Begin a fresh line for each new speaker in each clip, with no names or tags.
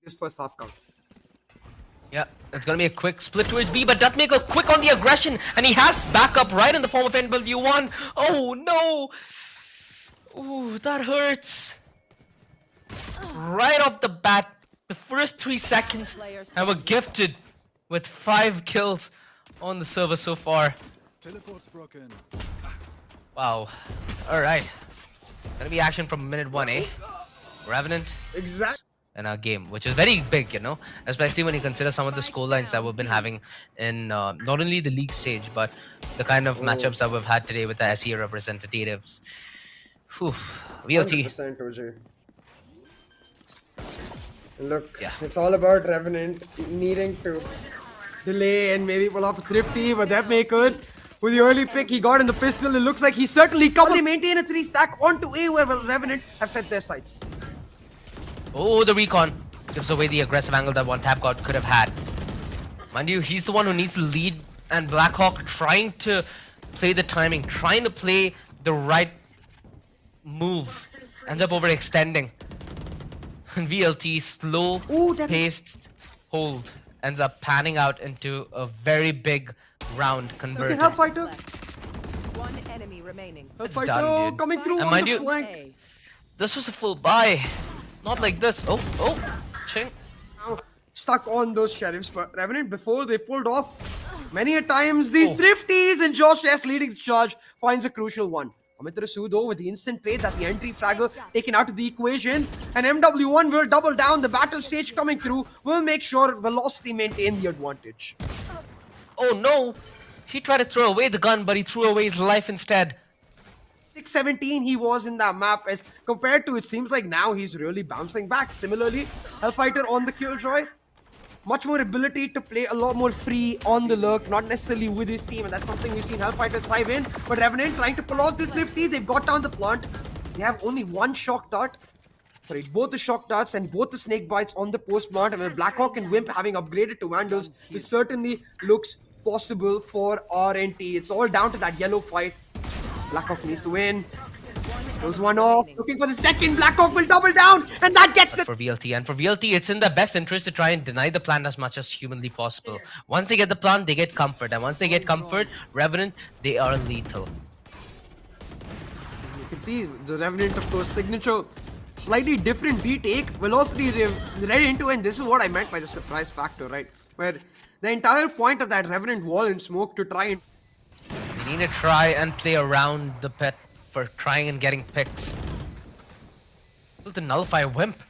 this first half count.
Yeah, it's gonna be a quick split towards B, but Dutmaker quick on the aggression, and he has backup right in the form of NW1. Oh no! Ooh, that hurts. Right off the bat, the first 3 seconds, and we're gifted with 5 kills on the server so far.
Teleport's broken.
Wow. Alright. Gonna be action from minute 1, eh? Revenant.
Exactly.
In our game, which is very big, you know, especially when you consider some of the score lines that we've been having in not only the league stage, but the kind of matchups that we've had today with the SE representatives. Whew. VLT.
100% OJ. Look, it's all about Revenant needing to delay and maybe pull off a thrifty, but that may good. With the early pick he got in the pistol, it looks like he certainly covered. They maintain a 3 stack onto A where Revenant have set their sights.
Oh, the recon gives away the aggressive angle that one tap god could have had. Mind you, he's the one who needs to lead, and Blackhawk trying to play the timing, trying to play the right move, ends up overextending. And VLT slow paced hold ends up panning out into a very big round converted.
Okay, Hellfighter.
One enemy remaining.
It's done, dude.
Coming through
and
on
mind
the
you,
flank.
this was a full buy. Not like this. Oh, ching.
Now, stuck on those sheriffs, but Revenant before they pulled off many a times these thrifties, and Josh S leading the charge finds a crucial one. Amitarasu though with the instant trade, that's the entry fragger taken out of the equation, and MW1 will double down. The battle stage coming through will make sure Velocity maintain the advantage.
Oh no! He tried to throw away the gun, but he threw away his life instead.
617 he was in that map, as compared to, it seems like now he's really bouncing back. Similarly, Hellfighter on the Killjoy, much more ability to play a lot more free on the lurk, not necessarily with his team, and that's something we've seen Hellfighter thrive in. But Revenant trying to pull off this Rifty, they've got down the plant. They have only one shock dart. Sorry, both the shock darts and both the snake bites on the post plant, and with Blackhawk and Wimp having upgraded to Vandals, this certainly looks possible for RNT. It's all down to that yellow fight. Blackhawk needs to win. Pulls one off, looking for the second. Blackhawk will double down, and that gets the...
For VLT, and for VLT, it's in their best interest to try and deny the plant as much as humanly possible. Once they get the plant, they get comfort, and once they get comfort, Revenant, they are lethal.
You can see the Revenant, of course, signature, slightly different B take. Velocity they've read into, and this is what I meant by the surprise factor, right? Where the entire point of that Revenant wall and smoke to try and...
They need to try and play around the pet for trying and getting picks. To nullify Wimp.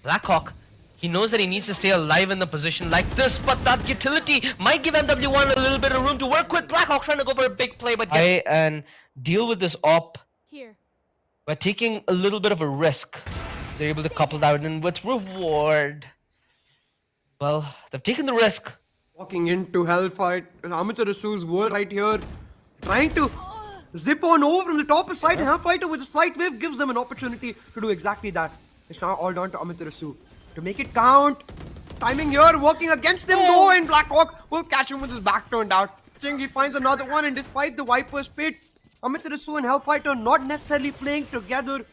Blackhawk, he knows that he needs to stay alive in the position like this, but that utility might give MW1 a little bit of room to work with. Blackhawk trying to go for a big play, but and deal with this op by taking a little bit of a risk. They're able to couple that in with reward. Well, they've taken the risk.
Walking into Hellfight, Amitarazu's world right here, trying to zip on over from the top side, and Hellfighter with a slight wave gives them an opportunity to do exactly that. It's now all down to Amitarazu to make it count. Timing here, working against them though, and Blackhawk will catch him with his back turned out. He finds another one, and despite the Viper's fate, Amitarazu and Hellfighter not necessarily playing together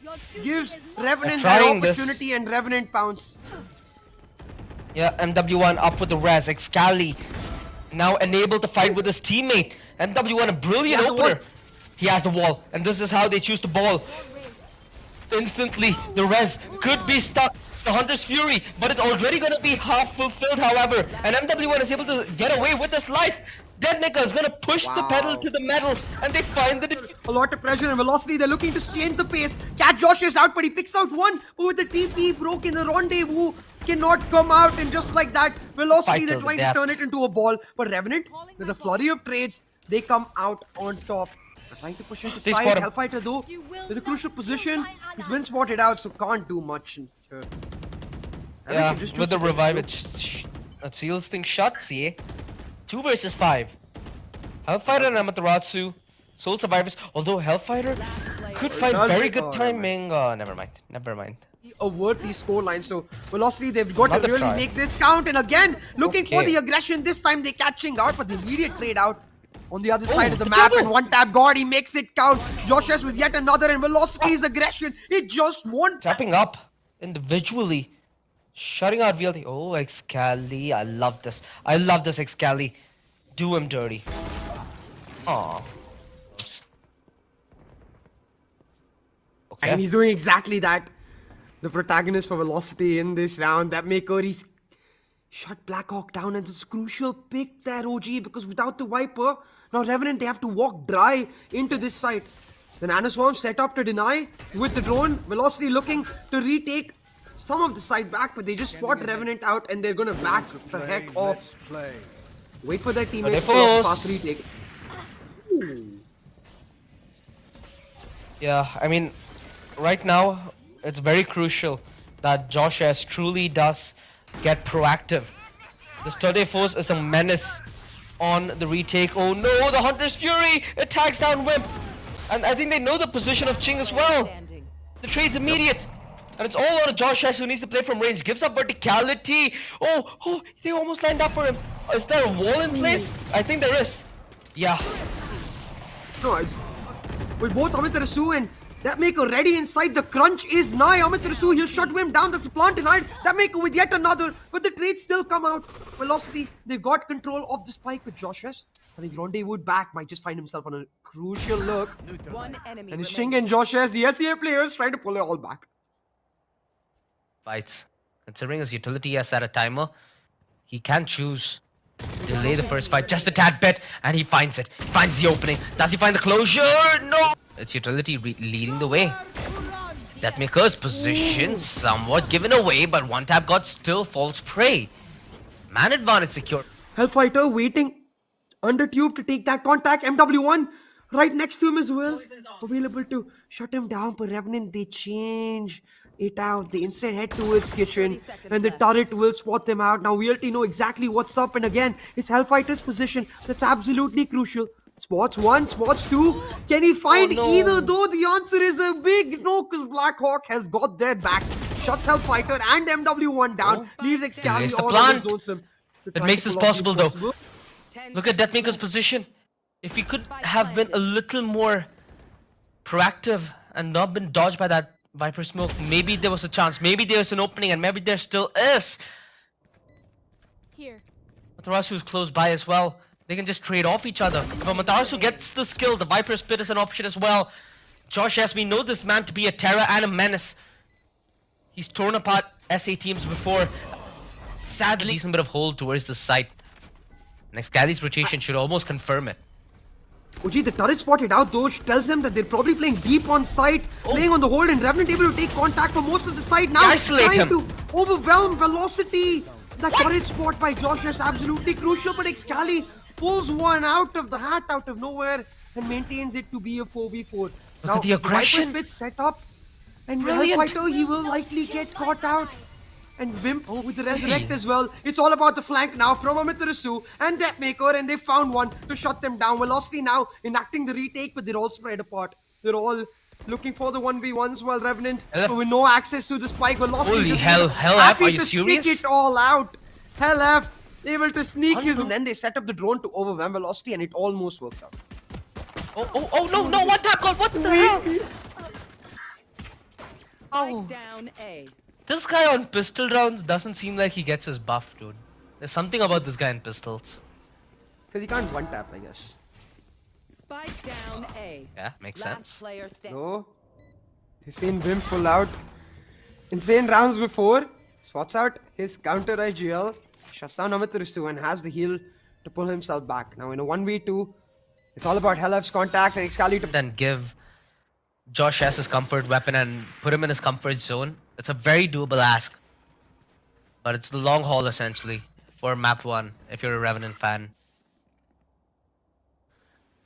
gives Revenant that opportunity, and Revenant pounce.
Yeah, MW1 up with the res. Excali now enabled to fight with his teammate. MW1 a brilliant opener. He has the wall, and this is how they choose to ball. Instantly, the res could be stuck. The Hunter's Fury, but it's already going to be half fulfilled, however. And MW1 is able to get away with his life. Deadmaker is going to push the pedal to the metal, and they find the defeat.
A lot of pressure and velocity. They're looking to change the pace. Catch Josh is out, but he picks out one. But with the TP broken, the rendezvous cannot come out, and just like that, velocity, they're trying to turn it into a ball. But Revenant, with a flurry of trades, they come out on top. They're trying to push into side. Hellfighter though, with a crucial position, he's been spotted out, so can't do much.
Yeah, with the revive, it seals things shut, see? 2 versus 5. Hellfighter and Amaterasu, sole survivors. Although Hellfighter could find very good timing. Never mind.
A worthy scoreline. So Velocity, they've got to really make this count. And again, looking for the aggression. This time they catching out, but the immediate trade out on the other side of the map. And one tap God, he makes it count. Josh S with yet another, and Velocity's aggression, it just won't.
Tapping up individually. Shutting out VLT. Oh, Excali. I love this. I love this, Excali. Do him dirty. Aw. Oops. Okay.
And he's doing exactly that. The protagonist for Velocity in this round, that maker, he's shut Blackhawk down, and it's a crucial pick there, OG, because without the Viper, now Revenant, they have to walk dry into this site. The Nanoswarm set up to deny with the drone. Velocity looking to retake some of the site back, but they just spot Revenant out, and they're gonna back the heck off. Wait for their teammates to pass retake. Ooh.
Yeah, I mean, right now, it's very crucial that Josh S truly does get proactive. This Today Force is a menace on the retake. Oh no, the Hunter's Fury attacks down Wimp. And I think they know the position of Ching as well. The trade's immediate. And it's all on a Josh S who needs to play from range. Gives up verticality. Oh, they almost lined up for him. Is there a wall in place? I think there is. Yeah.
No, with both Amitarasu and that maker ready inside, the crunch is nigh. Amitarasu, he'll shut him down. That's a plant denied. That maker with yet another, but the trades still come out. Velocity, they've got control of the spike with Josh S. I think Rendezvous back might just find himself on a crucial look.
One enemy
And
remaining.
Shing and Josh S, the SEA players, trying to pull it all back.
Fights. Considering his utility as at a timer, he can choose to delay the first fight just a tad bit, and he finds it. He finds the opening. Does he find the closure? No! It's utility leading the way. Deathmaker's position somewhat given away, but one tap god still falls prey. Man advantage secure.
Hellfighter waiting under tube to take that contact. MW1 right next to him as well. Available to shut him down, but Revenant, they change it out. They instead head towards kitchen, and the turret will spot them out. Now VLT know exactly what's up, and again, it's Hellfighter's position. That's absolutely crucial. Spots one, spots two. Can he find either though? The answer is a big no, because Blackhawk has got their backs. Shuts Hellfighter and MW1 down. Leaves Excali all on his own sim.
It makes this possible though. Look at Deathmaker's position. If he could have been a little more proactive and not been dodged by that Viper smoke, maybe there was a chance. Maybe there's an opening, and maybe there still is.
Here.
Matarasu is close by as well. They can just trade off each other. If Matarasu gets the skill, the Viper Spit is an option as well. Josh S, we know this man to be a terror and a menace. He's torn apart SA teams before. Sadly, decent bit of hold towards the site. Next Excali's rotation should almost confirm it.
Uji, the turret spotted out though, tells them that they're probably playing deep on site, playing on the hold, and Revenant able to take contact for most of the site now.
Isolate
trying
him.
to overwhelm Velocity. That turret spot by Josh is absolutely crucial, but Excali pulls one out of the hat out of nowhere and maintains it to be a 4v4. Now,
at the aggression.
Viper Spit set up, and
Brilliant.
Hellfighter, he will likely get caught out. And Wimp with the Resurrect as well. It's all about the flank now from Amitarasu and Deathmaker, and they found one to shut them down. Velocity now enacting the retake, but they're all spread apart. They're all looking for the 1v1s, while Revenant with no access to the spike. Velocity
Holy
just
hell,
happy
Hellff, are you
to
serious?
sneak it all out. Hellff able to sneak his, and then they set up the drone to overwhelm Velocity, and it almost works out.
Oh no, what tap god? What the hell?
Spike down A.
This guy on pistol rounds doesn't seem like he gets his buff, dude. There's something about this guy in pistols.
Because he can't one tap, I guess.
Spike down A.
Yeah, makes
Last
sense.
player standing.
No. We've seen Wimp pull out insane rounds before. Spots out his counter IGL. Shuts down Amitarasu and has the heal to pull himself back. Now in a 1v2, it's all about Hellff's contact and Excali to...
Then give Josh S his comfort weapon and put him in his comfort zone. It's a very doable ask. But it's the long haul essentially for map 1 if you're a Revenant fan.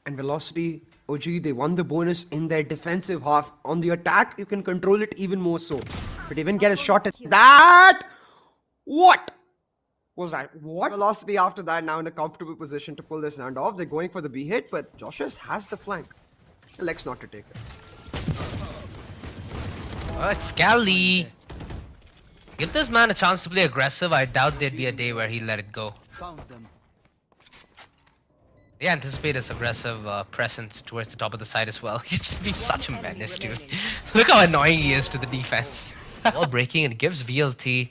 And Velocity, OG, they won the bonus in their defensive half. On the attack, you can control it even more so. But even get a shot at that. What was that? What? Velocity after that now in a comfortable position to pull this round off. They're going for the B hit, but Joshua has the flank. Elects not to take it.
Oh, Excali! Give this man a chance to play aggressive. I doubt there'd be a day where he let it go. They anticipate his aggressive presence towards the top of the side as well. He's just been such a menace, dude. Look how annoying he is to the defense. While breaking, it gives VLT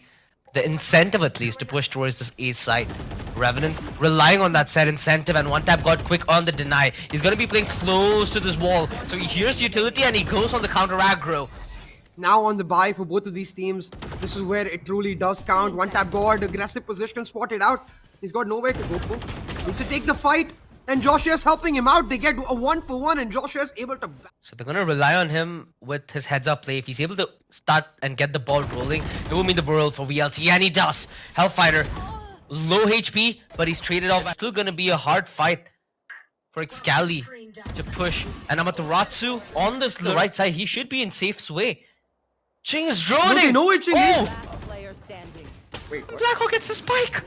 the incentive at least to push towards this A side. Revenant relying on that set incentive, and one tap got quick on the deny. He's gonna be playing close to this wall, so he hears utility and he goes on the counter aggro.
Now on the buy for both of these teams. This is where it truly does count. One tap guard, aggressive position spotted out. He's got nowhere to go for. Needs to take the fight, and Joshua's helping him out. They get a 1-for-1, and Joshua's able to.
So they're gonna rely on him with his heads-up play. If he's able to start and get the ball rolling, it will mean the world for VLT, and he does. Hellfighter, low HP, but he's traded off. It's still gonna be a hard fight for Excali to push. And Amaterasu on this right side, he should be in safe sway. Ching is droning!
No, they know where Ching is.
Last player standing.
Wait, what?
Blackhawk gets the spike!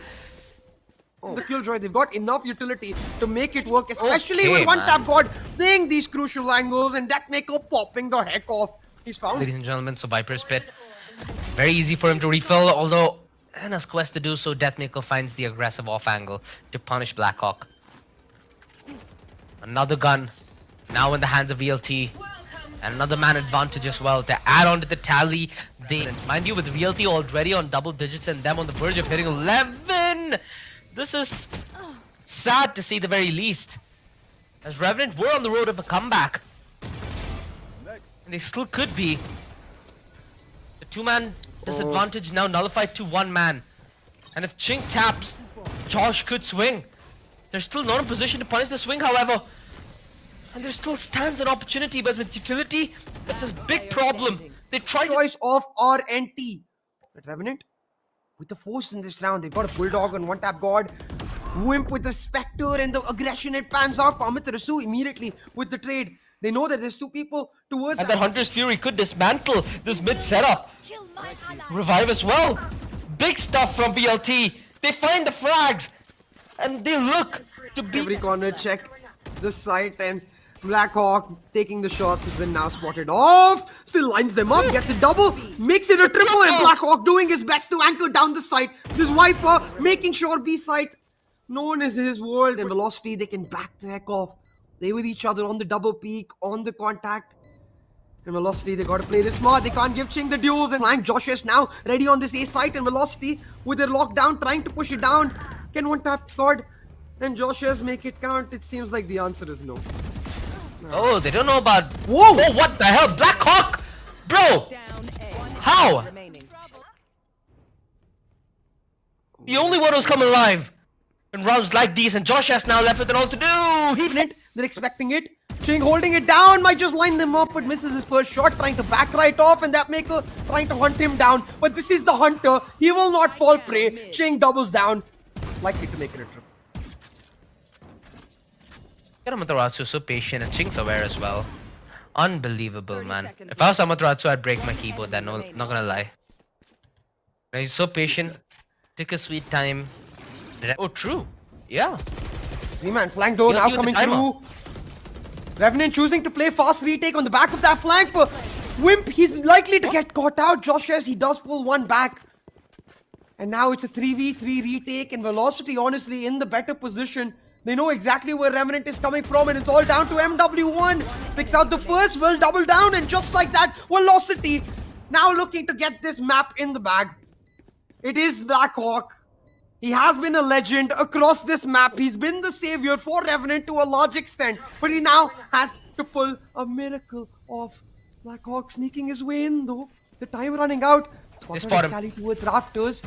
The Killjoy, they've got enough utility to make it work, especially
Okay,
with one
man.
tap guard playing these crucial angles and Deathmaker popping the heck off. He's found.
Ladies and gentlemen, so Viper's Pit. Very easy for him to refill, although in his quest to do so, Deathmaker finds the aggressive off angle to punish Blackhawk. Another gun, now in the hands of VLT. And another man advantage as well to add on to the tally. Mind you, with VLT already on double digits and them on the verge of hitting 11. This is sad to see the very least. As Revenant were on the road of a comeback. And they still could be. The two-man disadvantage now nullified to one man. And if Ching taps, Josh could swing. They're still not in position to punish the swing, however. And there still stands an opportunity, but with utility, that's a big problem. They tried to...
Choice of RNT. But Revenant, with the force in this round, they've got a Bulldog on one tap guard. Wimp with the Spectre and the aggression it pans out. Amaterasu immediately with the trade. They know that there's two people towards
And that Hunter's Fury could dismantle this mid setup. Revive as well. Big stuff from BLT. They find the frags. And they look to beat...
every corner check the site, and Blackhawk taking the shots has been now spotted off. Still lines them up, gets a double, makes it a triple, and Blackhawk doing his best to anchor down the site. This Viper making sure B site known as his world, and Velocity, they can back the heck off. They with each other on the double peak, on the contact. And Velocity, they gotta play this smart. They can't give Ching the duels, and flank Josh is now ready on this A site, and Velocity with their lockdown trying to push it down. Can one tap guard and Josh's make it count? It seems like the answer is no.
Oh, they don't know about...
Whoa!
Oh, what the hell? Blackhawk! Bro!
Down A.
How?
Remaining.
The only one who's come alive in rounds like these, and Josh has now left with it all to do.
They're expecting it. Ching holding it down, might just line them up, but misses his first shot, trying to back right off, and that maker trying to hunt him down. But this is the hunter. He will not fall prey. Ching doubles down. Likely to make it a trip.
Amaterasu is so patient, and Ching's aware as well. Unbelievable, man. If I was Amaterasu, I'd break my keyboard then, no, not gonna lie. He's so patient. Took a sweet time. Oh, true. Yeah.
3-man flank though, now
with the
coming
timer.
through. Revenant choosing to play fast retake on the back of that flank, but Wimp, he's likely to get caught out. Josh says he does pull one back. And now it's a 3v3 retake, and Velocity honestly in the better position. They know exactly where Revenant is coming from, and it's all down to MW1. Picks out the first, will double down, and just like that, Velocity now looking to get this map in the bag. It is Blackhawk. He has been a legend across this map. He's been the savior for Revenant to a large extent, but he now has to pull a miracle off. Blackhawk sneaking his way in though. The time running out. Spotted Excali towards rafters.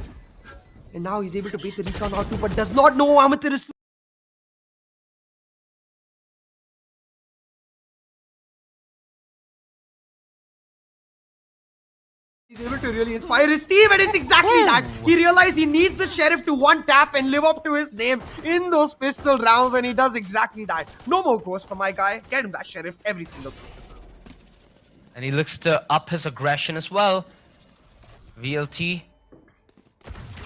And now he's able to beat the recon out too, but does not know Amaterasu. He's able to really inspire his team, and it's exactly that. He realized he needs the Sheriff to one tap and live up to his name in those pistol rounds, and he does exactly that. No more ghost for my guy. Get him that Sheriff every single pistol round.
And he looks to up his aggression as well. VLT.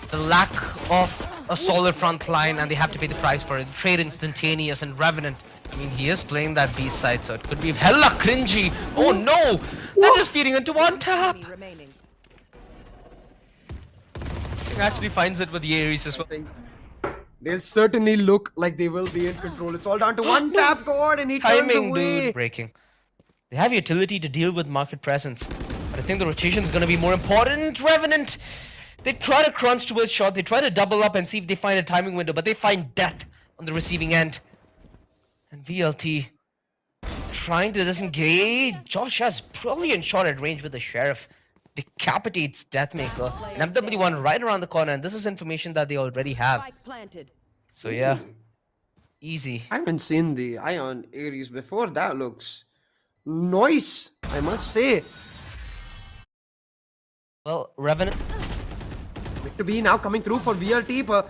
The lack of a solid front line, and they have to pay the price for it. Trade instantaneous, and Revenant. I mean, he is playing that B side, so it could be hella cringy. Oh no! They're just feeding into one tap!
Remaining.
He actually finds it with the Ares as well.
They'll certainly look like they will be in control. It's all down to one tap guard, and he turns
Timing,
away.
dude. Breaking. They have utility to deal with market presence, but I think the rotation is going to be more important. Revenant They try to crunch towards shot, they try to double up and see if they find a timing window, but they find death on the receiving end. And VLT trying to disengage. Josh has brilliant shot at range with the Sheriff. Decapitates Deathmaker. And MW1 right around the corner, and this is information that they already have.
Spike planted.
So yeah, easy.
I haven't seen the Ion Ares before. That looks nice, I must say.
Well, Revenant.
Mid to be now coming through for VLT, but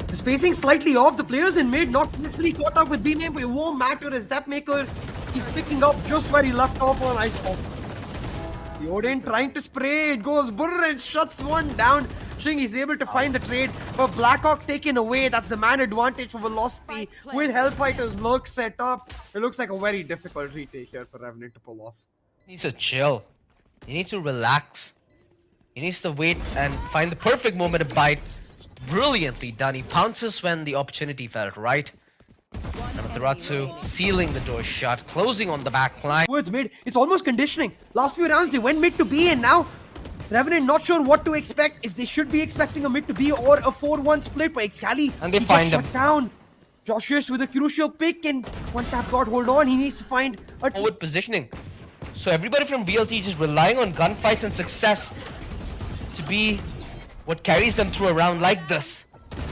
the spacing slightly off. The players in mid not necessarily caught up with B main, but it won't matter as Deathmaker. He's picking up just where he left off on Icebox. The Odin trying to spray, it goes brrr and shuts one down. Shing is able to find the trade, but Blackhawk taken away. That's the man advantage for Velocity with Hellfighter's lurk set up. It looks like a very difficult retake here for Revenant to pull off.
He needs to chill. He needs to relax. He needs to wait and find the perfect moment to bite. Brilliantly done. He pounces when the opportunity felt right. Amaterasu sealing the door shut, closing on the back line.
Towards mid, it's almost conditioning. Last few rounds they went mid to B, and now Revenant not sure what to expect. If they should be expecting a mid to B or a 4-1 split, but Excali
And they find him.
shut down. Joshius with a crucial pick, and one tap god hold on. He needs to find a
Forward positioning. So everybody from VLT just relying on gunfights and success to be what carries them through a round like this.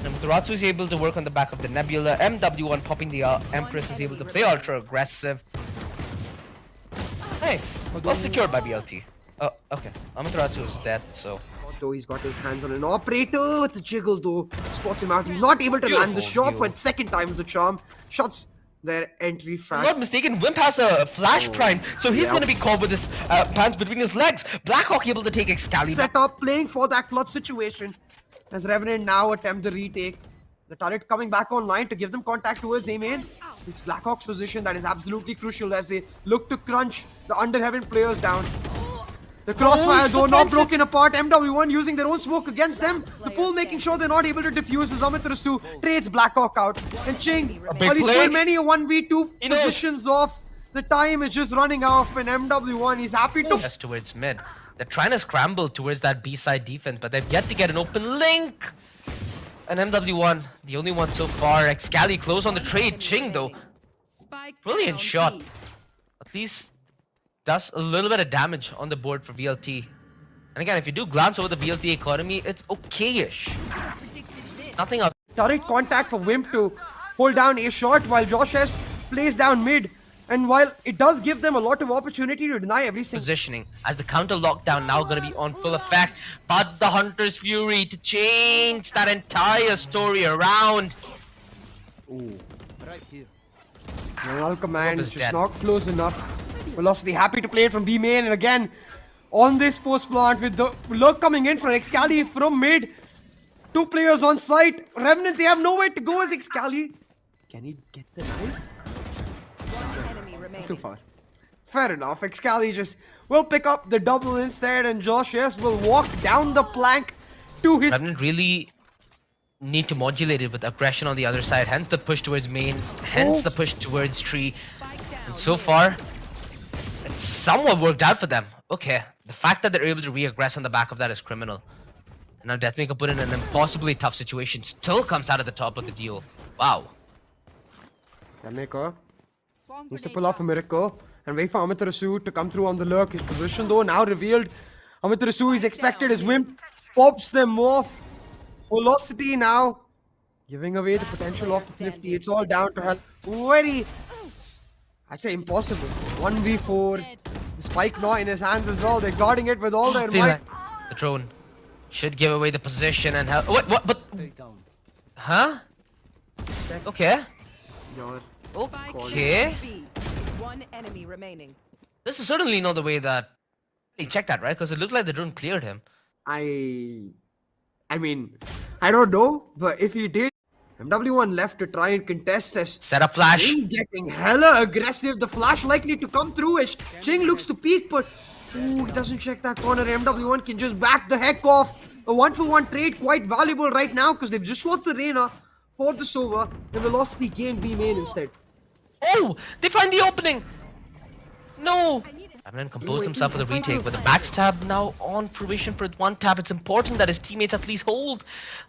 And Amaterasu is able to work on the back of the Nebula. MW1 popping the Empress is able to play ultra aggressive. Nice. Well secured by VLT. Oh, okay. Amaterasu is dead, so.
Though he's got his hands on an operator, the jiggle though spots him out. He's not able to land the
Beautiful
shot,
view.
but second time's the charm. Shots their entry
If I'm
frag.
not mistaken, Wimp has a flash prime, so he's
Yeah.
gonna be caught with his pants between his legs. Blackhawk able to take Excali.
Set up, playing for that clutch situation. As Revenant now attempt the retake. The turret coming back online to give them contact towards A main. It's Blackhawk's position that is absolutely crucial as they look to crunch the Underheaven players down. The crossfire though not broken apart. MW1 using their own smoke against them. The pool making sure they're not able to defuse as Amaterasu trades Blackhawk out. And Ching,
big
while he's
play.
pulled many a 1v2
He knows.
positions off, the time is just running off, and MW1 is happy to
Just towards mid. They're trying to scramble towards that B-side defense, but they've yet to get an open link. And MW1, the only one so far. Excali close on the trade. Ching though,
Spike
brilliant
down
shot.
B.
At least does a little bit of damage on the board for VLT. And again, if you do glance over the VLT economy, it's okayish. Nothing else.
turret contact for Wimp to hold down a shot while Josh S plays down mid. And while it does give them a lot of opportunity to deny every single
Positioning as the counter lockdown now going to be on full effect, but the Hunter's Fury to change that entire story around.
Null command
is
just
dead.
not close enough. Velocity happy to play it from B main, and again on this post plant with the lurk coming in for Excali from mid. Two players on site. Revenant, they have nowhere to go as Excali. Can he get the knife?
One enemy remaining.
It's too far. Fair enough. Excali just will pick up the double instead, and Josh S will walk down the plank to his.
Revenant really need to modulate it with aggression on the other side, hence the push towards main, hence the push towards tree.
Spike
And
down.
so far, it's somewhat worked out for them. Okay, the fact that they're able to re-aggress on the back of that is criminal. And now Deathmaker put in an impossibly tough situation, still comes out at the top of the deal. Wow.
Deathmaker needs to pull off a miracle and wait for Amaterasu to come through on the lurk. His position though now revealed. Amaterasu is expected as Wimp pops them off. Velocity now giving away the potential of the 50. It's all down to Hell. Very, I'd say impossible. 1v4. The spike now in his hands as well. They're guarding it with all their
Feel
might.
like the drone should give away the position and help. What? But. Huh? Okay.
Your
Spike
Okay.
down B. One enemy remaining.
This is certainly not the way that. Hey, check that, right? Because it looked like the drone cleared him.
I mean, I don't know, but if he did, MW1 left to try and contest this.
Set up flash.
Ching getting hella aggressive. The flash likely to come through as Ching looks to peek, but ooh, he doesn't check that corner. MW1 can just back the heck off. A 1-for-1 trade quite valuable right now because they've just lost Arena for the Sova. The Velocity gain B main instead.
Oh! They find the opening! No! Revenant composed himself for the retake, with the backstab now on fruition for one tap. It's important that his teammates at least hold.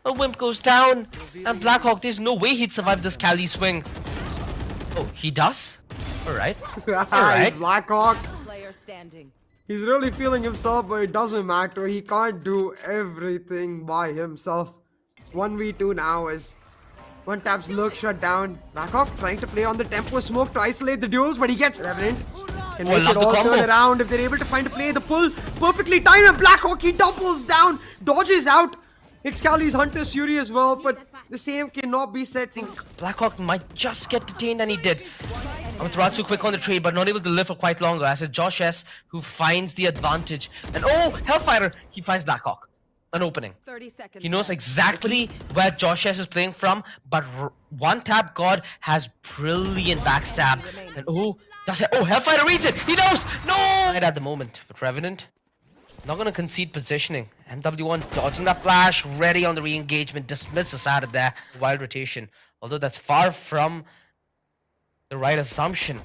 A Wimp goes down, and Blackhawk, there's no way he'd survive this Cali swing. Oh, he does? Alright. Alright.
Blackhawk.
Player standing.
He's really feeling himself, but it doesn't matter. He can't do everything by himself. 1v2 now is one tap's look shut down. Blackhawk trying to play on the tempo smoke to isolate the duels, but he gets Revenant. Can make it all turn around if they're able to find a play. The pull perfectly timed, and Blackhawk, he doubles down, dodges out. Excali's Hunter's Fury as well, but the same cannot be said.
I think Blackhawk might just get detained, and he did. Amaterasu quick on the trade, but not able to live for quite longer, as it's Josh S who finds the advantage. And oh, Hellfighter, he finds Blackhawk. An opening.
30 seconds.
He knows exactly where Josh S is playing from, but one tap God has brilliant backstab. And oh, Hellfighter reads it. He knows. No. Right at the moment, but Revenant not gonna concede positioning. MW1 dodging that flash, ready on the re-engagement, dismisses out of there. Wild rotation, although that's far from the right assumption.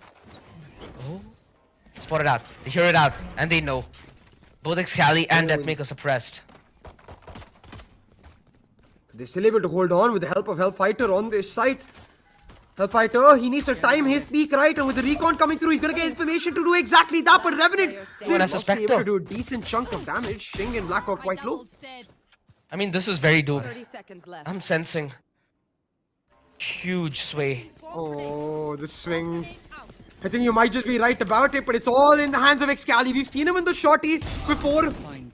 Oh, spot it out. They hear it out, and they know. Both Excali and Deathmaker suppressed.
They're still able to hold on with the help of Hellfighter on this side. Hellfighter, he needs to time his peak right, and with the recon coming through, he's gonna get information to do exactly that. But Revenant, they must be able to do a decent chunk of damage. Shing and Blackhawk quite low.
I mean, this is very doable.
30 seconds left.
I'm sensing huge sway.
Oh, the swing. I think you might just be right about it, but it's all in the hands of Excali. We've seen him in the shorty before.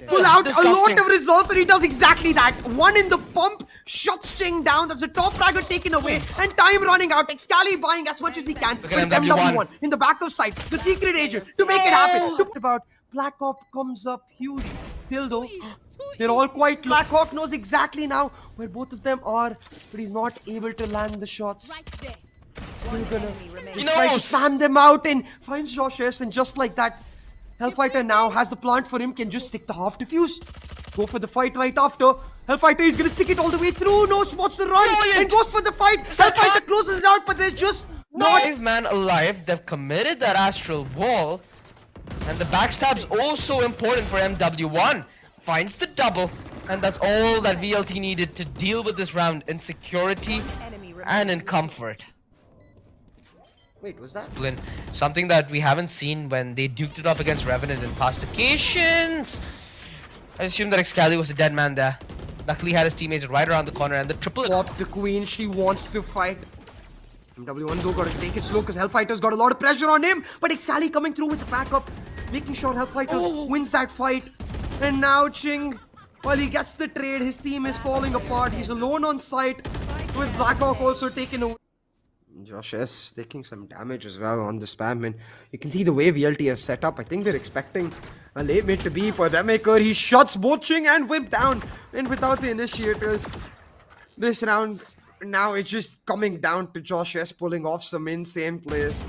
Pull out a lot of resource, and he does exactly that. One in the pump, shuts Ching down. That's a top fragger taken away, and time running out. Excali buying as much as he can. But it's MW1 in the back of sight. The secret agent to make it happen. About Blackhawk comes up huge. Still though, they're all quite. Blackhawk knows exactly now where both of them are, but he's not able to land the shots.
Right there.
Still gonna just try to spam them out, and finds Josh S, and just like that, Hellfighter now has the plant for him, can just stick the half defuse. Go for the fight right after. Hellfighter is gonna stick it all the way through, no spots to run, and goes for the fight. Hellfighter closes it out, but there's just not
5 man alive. They've committed that astral wall, and the backstab's also important for MW1. Finds the double, and that's all that VLT needed to deal with this round in security and in comfort.
Wait, was that?
Something that we haven't seen when they duked it off against Revenant in past occasions. I assume that Excali was a dead man there. Luckily had his teammates right around the corner, and the triple.
Pop the queen, she wants to fight. MW1 though gotta take it slow because Hellfighter's got a lot of pressure on him. But Excali coming through with the backup, making sure Hellfighter wins that fight. And now Ching, while he gets the trade, his team is falling apart. He's alone on site, with Blackhawk also taken away. Josh S taking some damage as well on the spam, and you can see the way VLT have set up. I think they're expecting a late mid to be, but Deathmaker, he shuts both Ching and Wimp down. And without the initiators, this round, now it's just coming down to Josh S pulling off some insane plays.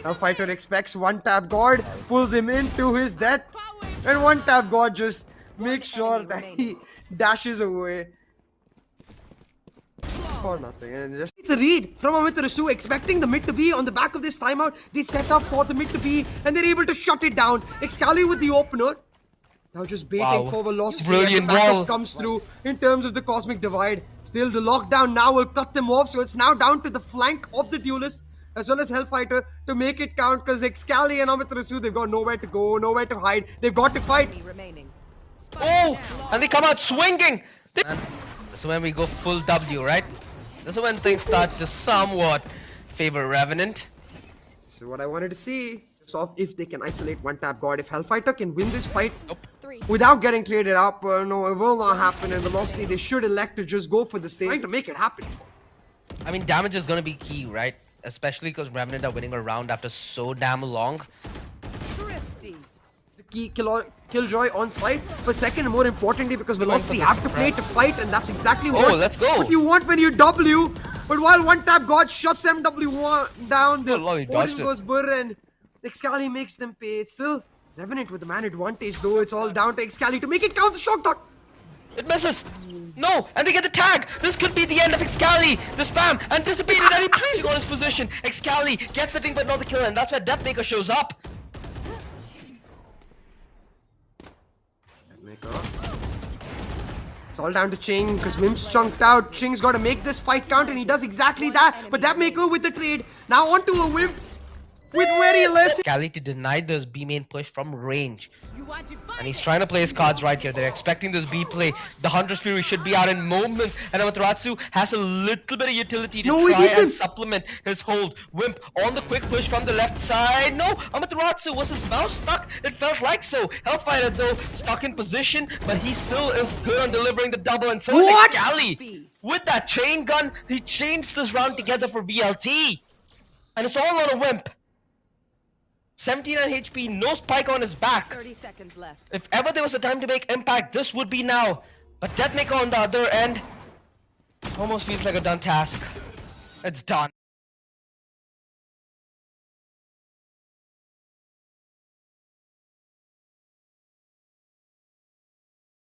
Hellfighter expects one tap God, pulls him into his death, and one tap God just makes sure that he dashes away. For nothing, and just it's a read from Amaterasu, expecting the mid to be on the back of this timeout. They set up for the mid to be, and they're able to shut it down. Excali with the opener, now just baiting for velocity.
Brilliant
as the
wall
comes through in terms of the cosmic divide. Still, the lockdown now will cut them off, so it's now down to the flank of the duelist as well as Hellfighter to make it count, because Excali and Amaterasu, they've got nowhere to go, nowhere to hide. They've got to fight.
Oh, and they come out swinging. And this is when we go full W, right? This is when things start to somewhat favor Revenant.
This is what I wanted to see. So if they can isolate one tap God, if Hellfighter can win this fight without getting traded up, no, it will not happen. And Velocity, they should elect to just go for the same, trying to make it happen.
I mean, damage is gonna be key, right? Especially because Revenant are winning a round after so damn long.
The key Killjoy on site, but second and more importantly, because Velocity have to play to fight, and that's exactly what you want when you W. But while one tap God shuts MW1 down, the Odin goes burr, and Excali makes them pay. It's still Revenant with the man advantage, though. It's all down to Excali to make it count the shock dot.
It misses. No, and they get the tag. This could be the end of Excali. The spam anticipated, and he placing on his position. Excali gets the thing, but not the kill, and that's where Deathmaker shows up.
It's all down to Ching because Wimp's chunked out. Ching's got to make this fight count and he does exactly that. But Dapmaker with the trade. Now onto a Wimp with very less.
Excali to deny this B main push from range. And he's trying to play his cards right here. They're expecting this B play. The Hunter's Fury should be out in moments. And Amaterasu has a little bit of utility to try and supplement his hold. Wimp on the quick push from the left side. No, Amaterasu, was his mouse stuck? It felt like so. Hellfighter though, stuck in position, but he still is good on delivering the double. And so is Excali. With that chain gun, he chains this round together for VLT. And it's all on a Wimp. 79 HP, no spike on his back.
30 seconds left.
If ever there was a time to make impact, this would be now. But Deathmaker on the other end almost feels like a done task. It's done.